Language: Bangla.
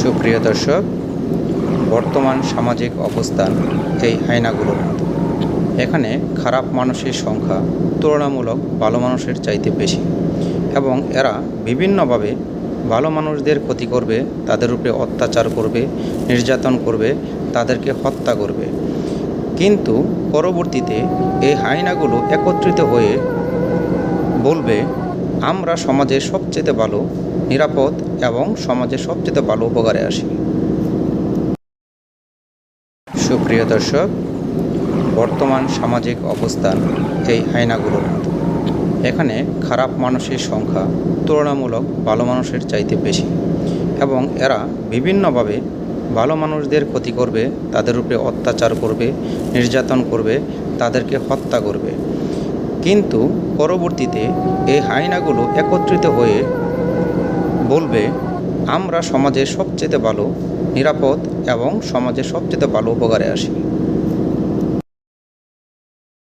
সুপ্রিয় দর্শক, বর্তমান সামাজিক অবস্থান এই হায়নাগুলোর মতো। এখানে খারাপ মানুষের সংখ্যা তুলনামূলক ভালো মানুষের চাইতে বেশি, এবং এরা বিভিন্নভাবে ভালো মানুষদের ক্ষতি করবে, তাদের উপরে অত্যাচার করবে, নির্যাতন করবে, তাদেরকে হত্যা করবে। কিন্তু পরবর্তীতে এই হায়নাগুলো একত্রিত হয়ে বলবে, আমরা সমাজের সবচেয়ে ভালো, নিরাপদ এবং সমাজের সবচেয়ে ভালো উপকারে আসি। সুপ্রিয় দর্শক, বর্তমান সামাজিক অবস্থান এই হায়নাগুলোর মতো। এখানে খারাপ মানুষের সংখ্যা তুলনামূলক ভালো মানুষের চাইতে বেশি, এবং এরা বিভিন্নভাবে ভালো মানুষদের ক্ষতি করবে, তাদের উপরে অত্যাচার করবে, নির্যাতন করবে, তাদেরকে হত্যা করবে। কিন্তু পরবর্তীতে এই হায়নাগুলো একত্রিত হয়ে বলবে, আমরা সমাজের সবচেয়ে ভালো, নিরাপদ এবং সমাজের সবচেয়ে ভালো উপকারে আসি।